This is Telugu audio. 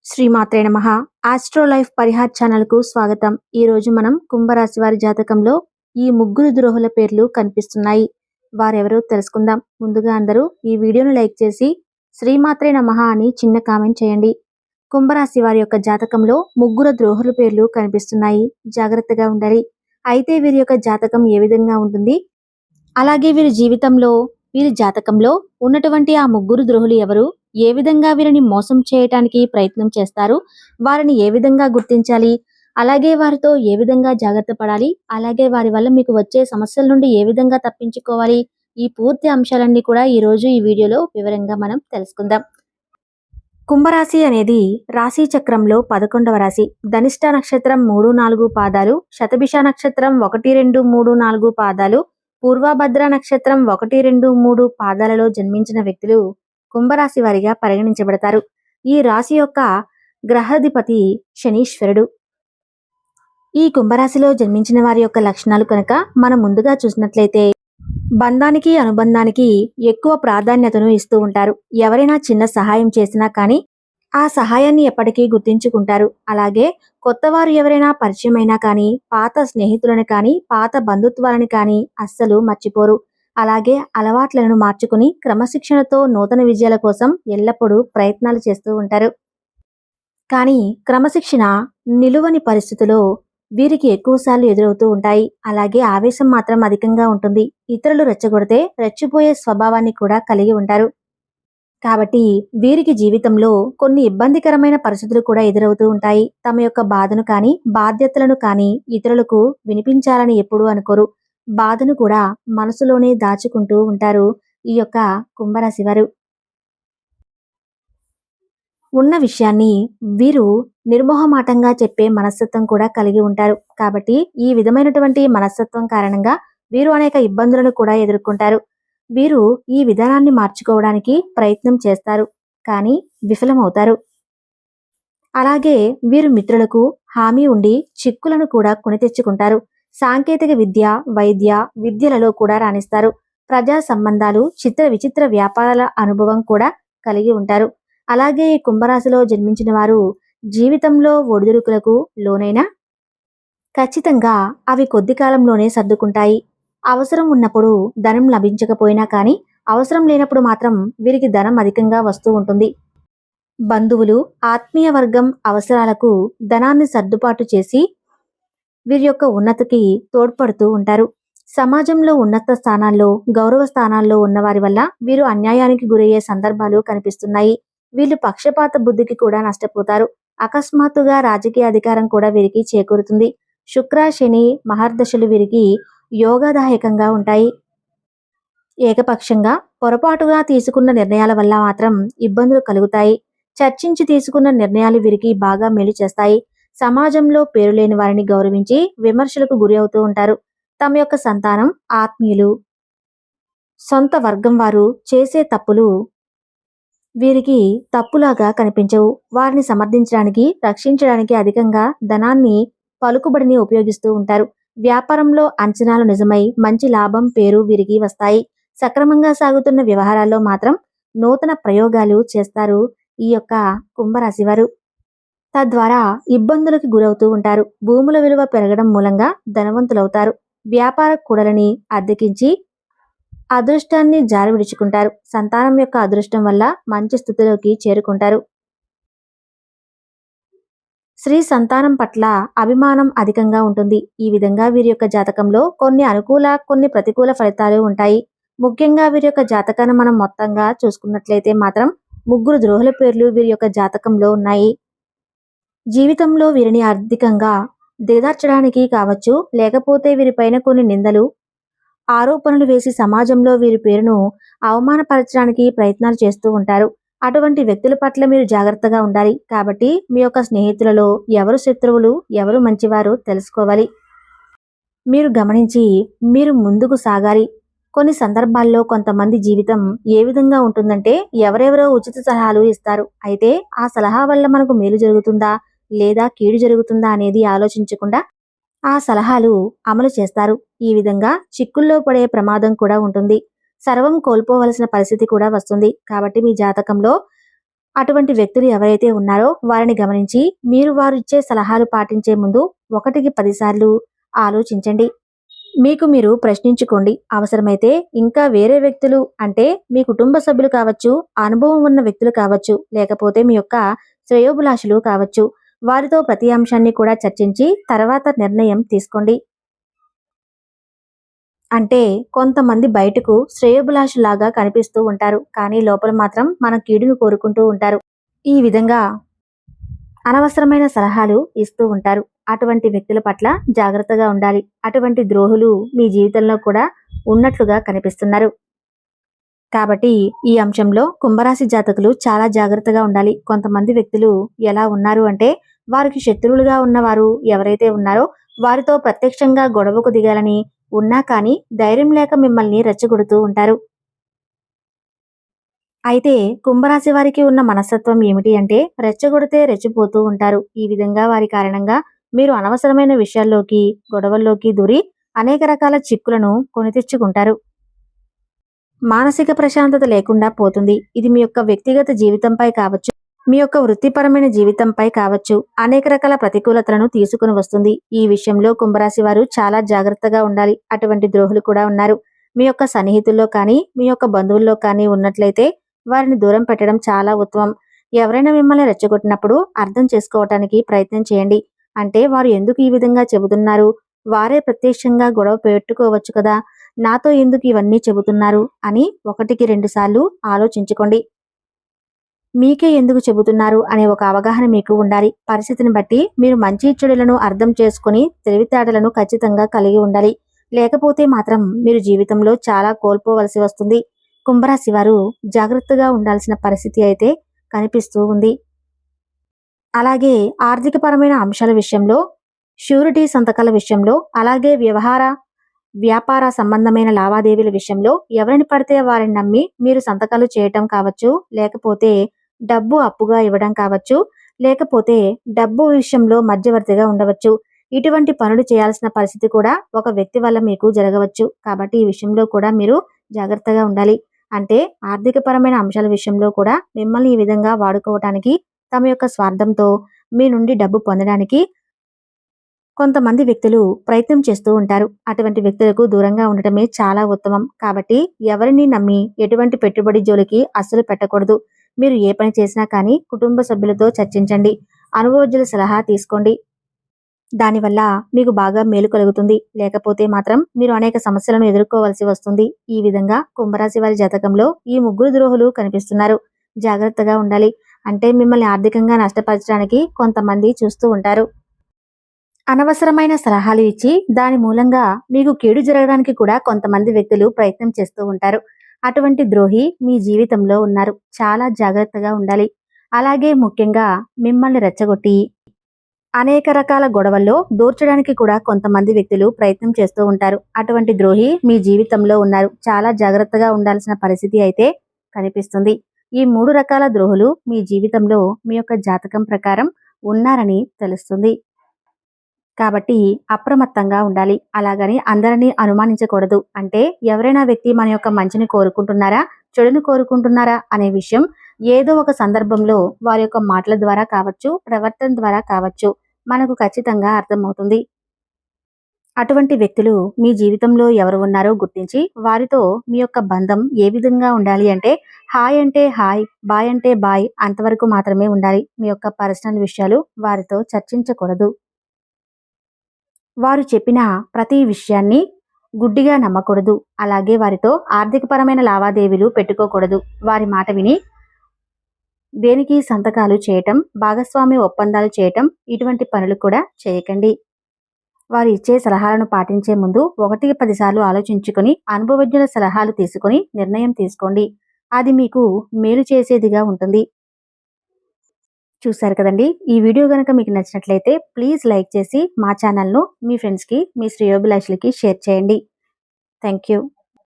శ్రీమాత్రే నమః. ఆస్ట్రో లైఫ్ పరిహార్ ఛానల్కు స్వాగతం. ఈ రోజు మనం కుంభరాశి వారి జాతకంలో ఈ ముగ్గురు ద్రోహుల పేర్లు కనిపిస్తున్నాయి. వారెవరో తెలుసుకుందాం. ముందుగా అందరూ ఈ వీడియోను లైక్ చేసి శ్రీమాత్రే నమః అని చిన్న కామెంట్ చేయండి. కుంభరాశి వారి యొక్క జాతకంలో ముగ్గురు ద్రోహుల పేర్లు కనిపిస్తున్నాయి. జాగ్రత్తగా ఉండాలి. అయితే వీరి యొక్క జాతకం ఏ విధంగా ఉంటుంది, అలాగే వీరి జాతకంలో ఉన్నటువంటి ఆ ముగ్గురు ద్రోహులు ఎవరు, ఏ విధంగా వీరిని మోసం చేయటానికి ప్రయత్నం చేస్తారు, వారిని ఏ విధంగా గుర్తించాలి, అలాగే వారితో ఏ విధంగా జాగ్రత్త పడాలి, అలాగే వారి వల్ల మీకు వచ్చే సమస్యల నుండి ఏ విధంగా తప్పించుకోవాలి, ఈ పూర్తి అంశాలన్నీ కూడా ఈ రోజు ఈ వీడియోలో వివరంగా మనం తెలుసుకుందాం. కుంభరాశి అనేది రాశి చక్రంలో 11వ రాశి. ధనిష్ట నక్షత్రం 3-4 పాదాలు, శతభిష నక్షత్రం 1-2-3-4 పాదాలు, పూర్వభద్ర నక్షత్రం 1-2-3 పాదాలలో జన్మించిన వ్యక్తులు కుంభరాశి వారిగా పరిగణించబడతారు. ఈ రాశి యొక్క గ్రహాధిపతి శనీశ్వరుడు. ఈ కుంభరాశిలో జన్మించిన వారి యొక్క లక్షణాలు కనుక మనం ముందుగా చూసినట్లయితే బంధానికి అనుబంధానికి ఎక్కువ ప్రాధాన్యతను ఇస్తూ ఉంటారు. ఎవరైనా చిన్న సహాయం చేసినా కానీ ఆ సహాయాన్ని ఎప్పటికీ గుర్తించుకుంటారు. అలాగే కొత్తవారు ఎవరైనా పరిచయమైనా కానీ పాత స్నేహితులను కానీ పాత బంధుత్వాలను కానీ అస్సలు మర్చిపోరు. అలాగే అలవాట్లను మార్చుకుని క్రమశిక్షణతో నూతన విజయాల కోసం ఎల్లప్పుడూ ప్రయత్నాలు చేస్తూ ఉంటారు. కానీ క్రమశిక్షణ నిలువని పరిస్థితిలో వీరికి ఎక్కువసార్లు ఎదురవుతూ ఉంటాయి. అలాగే ఆవేశం మాత్రం అధికంగా ఉంటుంది. ఇతరులు రెచ్చగొడితే రెచ్చిపోయే స్వభావాన్ని కూడా కలిగి ఉంటారు. కాబట్టి వీరికి జీవితంలో కొన్ని ఇబ్బందికరమైన పరిస్థితులు కూడా ఎదురవుతూ ఉంటాయి. తమ యొక్క బాధను కానీ బాధ్యతలను కానీ ఇతరులకు వినిపించాలని ఎప్పుడూ అనుకోరు. బాధను కూడా మనసులోనే దాచుకుంటూ ఉంటారు ఈ యొక్క కుంభరాశి వారు. ఉన్న విషయాన్ని వీరు నిర్మోహమాటంగా చెప్పే మనస్తత్వం కూడా కలిగి ఉంటారు. కాబట్టి ఈ విధమైనటువంటి మనస్తత్వం కారణంగా వీరు అనేక ఇబ్బందులను కూడా ఎదుర్కొంటారు. వీరు ఈ విధానాన్ని మార్చుకోవడానికి ప్రయత్నం చేస్తారు, కానీ విఫలమవుతారు. అలాగే వీరు మిత్రులకు హామీ ఉండి చిక్కులను కూడా కొని తెచ్చుకుంటారు. సాంకేతిక విద్య, వైద్య విద్యలలో కూడా రాణిస్తారు. ప్రజా సంబంధాలు, చిత్ర విచిత్ర వ్యాపారాల అనుభవం కూడా కలిగి ఉంటారు. అలాగే ఈ కుంభరాశిలో జన్మించిన వారు జీవితంలో ఒడిదుడుకులకు లోనైనా ఖచ్చితంగా అవి కొద్ది కాలంలోనే సర్దుకుంటాయి. అవసరం ఉన్నప్పుడు ధనం లభించకపోయినా కానీ అవసరం లేనప్పుడు మాత్రం వీరికి ధనం అధికంగా వస్తూ ఉంటుంది. బంధువులు, ఆత్మీయ వర్గం అవసరాలకు ధనాన్ని సర్దుబాటు చేసి వీరి యొక్క ఉన్నతికి తోడ్పడుతూ ఉంటారు. సమాజంలో ఉన్నత స్థానాల్లో, గౌరవ స్థానాల్లో ఉన్నవారి వల్ల వీరు అన్యాయానికి గురయ్యే సందర్భాలు కనిపిస్తున్నాయి. వీళ్ళు పక్షపాత బుద్ధికి కూడా నష్టపోతారు. అకస్మాత్తుగా రాజకీయ అధికారం కూడా వీరికి చేకూరుతుంది. శుక్ర, శని మహర్దశలు వీరికి యోగదాయకంగా ఉంటాయి. ఏకపక్షంగా పొరపాటుగా తీసుకున్న నిర్ణయాల వల్ల మాత్రం ఇబ్బందులు కలుగుతాయి. చర్చించి తీసుకున్న నిర్ణయాలు వీరికి బాగా మేలు చేస్తాయి. సమాజంలో పేరు లేని వారిని గౌరవించి విమర్శలకు గురి అవుతూ ఉంటారు. తమ యొక్క సంతానం, ఆత్మీయులు, సొంత వర్గం వారు చేసే తప్పులు వీరికి తప్పులాగా కనిపించవు. వారిని సమర్థించడానికి, రక్షించడానికి అధికంగా ధనాన్ని, పలుకుబడిని ఉపయోగిస్తూ ఉంటారు. వ్యాపారంలో అంచనాలు నిజమై మంచి లాభం, పేరు వీరికి వస్తాయి. సక్రమంగా సాగుతున్న వ్యవహారాల్లో మాత్రం నూతన ప్రయోగాలు చేస్తారు ఈ యొక్క కుంభరాశి వారు. తద్వారా ఇబ్బందులకు గురవుతూ ఉంటారు. భూముల విలువ పెరగడం మూలంగా ధనవంతులవుతారు. వ్యాపార కూడలని అద్దెకించి అదృష్టాన్ని జారి విడుచుకుంటారు. సంతానం యొక్క అదృష్టం వల్ల మంచి స్థితిలోకి చేరుకుంటారు. స్త్రీ సంతానం పట్ల అభిమానం అధికంగా ఉంటుంది. ఈ విధంగా వీరి యొక్క జాతకంలో కొన్ని అనుకూల, కొన్ని ప్రతికూల ఫలితాలు ఉంటాయి. ముఖ్యంగా వీరి యొక్క జాతకాన్ని మనం మొత్తంగా చూసుకున్నట్లయితే మాత్రం ముగ్గురు ద్రోహుల పేర్లు వీరి యొక్క జాతకంలో ఉన్నాయి. జీవితంలో వీరిని ఆర్థికంగా దిగదార్చడానికి కావచ్చు, లేకపోతే వీరిపైన కొన్ని నిందలు, ఆరోపణలు వేసి సమాజంలో వీరి పేరును అవమానపరచడానికి ప్రయత్నాలు చేస్తూ ఉంటారు. అటువంటి వ్యక్తుల పట్ల మీరు జాగ్రత్తగా ఉండాలి. కాబట్టి మీ యొక్క స్నేహితులలో ఎవరు శత్రువులు, ఎవరు మంచివారు తెలుసుకోవాలి. మీరు గమనించి మీరు ముందుకు సాగాలి. కొన్ని సందర్భాల్లో కొంతమంది జీవితం ఏ విధంగా ఉంటుందంటే ఎవరెవరో ఉచిత సలహాలు ఇస్తారు. అయితే ఆ సలహా వల్ల మనకు మేలు జరుగుతుందా లేదా కీడు జరుగుతుందా అనేది ఆలోచించకుండా ఆ సలహాలు అమలు చేస్తారు. ఈ విధంగా చిక్కుల్లో పడే ప్రమాదం కూడా ఉంటుంది. సర్వం కోల్పోవలసిన పరిస్థితి కూడా వస్తుంది. కాబట్టి మీ జాతకంలో అటువంటి వ్యక్తులు ఎవరైతే ఉన్నారో వారిని గమనించి మీరు వారు ఇచ్చే సలహాలు పాటించే ముందు 1కి 10 సార్లు ఆలోచించండి. మీకు మీరు ప్రశ్నించుకోండి. అవసరమైతే ఇంకా వేరే వ్యక్తులు అంటే మీ కుటుంబ సభ్యులు కావచ్చు, అనుభవం ఉన్న వ్యక్తులు కావచ్చు, లేకపోతే మీ యొక్క శ్రేయోభిలాషులు కావచ్చు. వారితో ప్రతి అంశాన్ని కూడా చర్చించి తర్వాత నిర్ణయం తీసుకోండి. అంటే కొంతమంది బయటకు శ్రేయోభిలాషులాగా కనిపిస్తూ ఉంటారు. కానీ లోపల మాత్రం మన కీడును కోరుకుంటూ ఉంటారు. ఈ విధంగా అనవసరమైన సలహాలు ఇస్తూ ఉంటారు. అటువంటి వ్యక్తుల పట్ల జాగ్రత్తగా ఉండాలి. అటువంటి ద్రోహులు మీ జీవితంలో కూడా ఉన్నట్లుగా కనిపిస్తున్నారు. కాబట్టి ఈ అంశంలో కుంభరాశి జాతకులు చాలా జాగ్రత్తగా ఉండాలి. కొంతమంది వ్యక్తులు ఎలా ఉన్నారు అంటే వారికి శత్రువులుగా ఉన్నవారు ఎవరైతే ఉన్నారో వారితో ప్రత్యక్షంగా గొడవకు దిగాలని ఉన్నా కానీ ధైర్యం లేక మిమ్మల్ని రెచ్చగొడుతూ ఉంటారు. అయితే కుంభరాశి వారికి ఉన్న మనస్తత్వం ఏమిటి అంటే రెచ్చగొడితే రెచ్చిపోతూ ఉంటారు. ఈ విధంగా వారి కారణంగా మీరు అనవసరమైన విషయాల్లోకి, గొడవల్లోకి దూరి అనేక రకాల చిక్కులను కొని తెచ్చుకుంటారు. మానసిక ప్రశాంతత లేకుండా పోతుంది. ఇది మీ యొక్క వ్యక్తిగత జీవితంపై కావచ్చు, మీ యొక్క వృత్తిపరమైన జీవితంపై కావచ్చు, అనేక రకాల ప్రతికూలతలను తీసుకుని వస్తుంది. ఈ విషయంలో కుంభరాశి వారు చాలా జాగ్రత్తగా ఉండాలి. అటువంటి ద్రోహులు కూడా ఉన్నారు. మీ యొక్క సన్నిహితుల్లో కానీ, మీ యొక్క బంధువుల్లో కానీ ఉన్నట్లయితే వారిని దూరం పెట్టడం చాలా ఉత్తమం. ఎవరైనా మిమ్మల్ని రెచ్చగొట్టినప్పుడు అర్థం చేసుకోవటానికి ప్రయత్నం చేయండి. అంటే వారు ఎందుకు ఈ విధంగా చెబుతున్నారు? వారే ప్రత్యక్షంగా గొడవ పెట్టుకోవచ్చు కదా! నాతో ఎందుకు ఇవన్నీ చెబుతున్నారు అని 1కి 2 సార్లు ఆలోచించుకోండి. మీకే ఎందుకు చెబుతున్నారు అనే ఒక అవగాహన మీకు ఉండాలి. పరిస్థితిని బట్టి మీరు మంచి చెడులను అర్థం చేసుకుని తెలివితేటలను ఖచ్చితంగా కలిగి ఉండాలి. లేకపోతే మాత్రం మీరు జీవితంలో చాలా కోల్పోవలసి వస్తుంది. కుంభరాశి వారు జాగ్రత్తగా ఉండాల్సిన పరిస్థితి అయితే కనిపిస్తూ ఉంది. అలాగే ఆర్థికపరమైన అంశాల విషయంలో, ష్యూరిటీ సంతకాల విషయంలో, అలాగే వ్యాపార సంబంధమైన లావాదేవీల విషయంలో ఎవరిని పడితే వారిని నమ్మి మీరు సంతకాలు చేయటం కావచ్చు, లేకపోతే డబ్బు అప్పుగా ఇవ్వడం కావచ్చు, లేకపోతే డబ్బు విషయంలో మధ్యవర్తిగా ఉండవచ్చు. ఇటువంటి పనులు చేయాల్సిన పరిస్థితి కూడా ఒక వ్యక్తి వల్ల మీకు జరగవచ్చు. కాబట్టి ఈ విషయంలో కూడా మీరు జాగ్రత్తగా ఉండాలి. అంటే ఆర్థికపరమైన అంశాల విషయంలో కూడా మిమ్మల్ని ఈ విధంగా వాడుకోవటానికి, తమ యొక్క స్వార్థంతో మీ నుండి డబ్బు పొందడానికి కొంతమంది వ్యక్తులు ప్రయత్నం చేస్తూ ఉంటారు. అటువంటి వ్యక్తులకు దూరంగా ఉండటమే చాలా ఉత్తమం. కాబట్టి ఎవరిని నమ్మి ఎటువంటి పెట్టుబడి జోలికి అస్సలు పెట్టకూడదు. మీరు ఏ పని చేసినా కానీ కుటుంబ సభ్యులతో చర్చించండి. అనుభవజ్ఞుల సలహా తీసుకోండి. దానివల్ల మీకు బాగా మేలు కలుగుతుంది. లేకపోతే మాత్రం మీరు అనేక సమస్యలను ఎదుర్కోవాల్సి వస్తుంది. ఈ విధంగా కుంభరాశి వారి జాతకంలో ఈ ముగ్గురు ద్రోహులు కనిపిస్తున్నారు. జాగ్రత్తగా ఉండాలి. అంటే మిమ్మల్ని ఆర్థికంగా నష్టపరచడానికి కొంతమంది చూస్తూ ఉంటారు. అనవసరమైన సలహాలు ఇచ్చి దాని మూలంగా మీకు కీడు జరగడానికి కూడా కొంతమంది వ్యక్తులు ప్రయత్నం చేస్తూ ఉంటారు. అటువంటి ద్రోహి మీ జీవితంలో ఉన్నారు. చాలా జాగ్రత్తగా ఉండాలి. అలాగే ముఖ్యంగా మిమ్మల్ని రెచ్చగొట్టి అనేక రకాల గొడవల్లో దూర్చడానికి కూడా కొంతమంది వ్యక్తులు ప్రయత్నం చేస్తూ ఉంటారు. అటువంటి ద్రోహి మీ జీవితంలో ఉన్నారు. చాలా జాగ్రత్తగా ఉండాల్సిన పరిస్థితి అయితే కనిపిస్తుంది. ఈ 3 రకాల ద్రోహులు మీ జీవితంలో మీ యొక్క జాతకం ప్రకారం ఉన్నారని తెలుస్తుంది. కాబట్టి అప్రమత్తంగా ఉండాలి. అలాగని అందరినీ అనుమానించకూడదు. అంటే ఎవరైనా వ్యక్తి మన యొక్క మంచిని కోరుకుంటున్నారా, చెడును కోరుకుంటున్నారా అనే విషయం ఏదో ఒక సందర్భంలో వారి యొక్క మాటల ద్వారా కావచ్చు, ప్రవర్తన ద్వారా కావచ్చు, మనకు ఖచ్చితంగా అర్థమవుతుంది. అటువంటి వ్యక్తులు మీ జీవితంలో ఎవరు ఉన్నారో గుర్తించి వారితో మీ యొక్క బంధం ఏ విధంగా ఉండాలి అంటే హాయ్ అంటే హాయ్, బాయ్ అంటే బాయ్ అంతవరకు మాత్రమే ఉండాలి. మీ యొక్క పర్సనల్ విషయాలు వారితో చర్చించకూడదు. వారు చెప్పిన ప్రతి విషయాన్ని గుడ్డిగా నమ్మకూడదు. అలాగే వారితో ఆర్థికపరమైన లావాదేవీలు పెట్టుకోకూడదు. వారి మాట విని దేనికి సంతకాలు చేయటం, భాగస్వామ్య ఒప్పందాలు చేయటం ఇటువంటి పనులు కూడా చేయకండి. వారు ఇచ్చే సలహాలను పాటించే ముందు 1కి 10 సార్లు ఆలోచించుకొని అనుభవజ్ఞుల సలహాలు తీసుకొని నిర్ణయం తీసుకోండి. అది మీకు మేలు చేసేదిగా ఉంటుంది. చూశారు కదండి. ఈ వీడియో గనక మీకు నచ్చినట్లయితే ప్లీజ్ లైక్ చేసి మా ఛానల్ను మీ ఫ్రెండ్స్కి, మీ శ్రేయోభిలాషులకి షేర్ చేయండి. Thank you.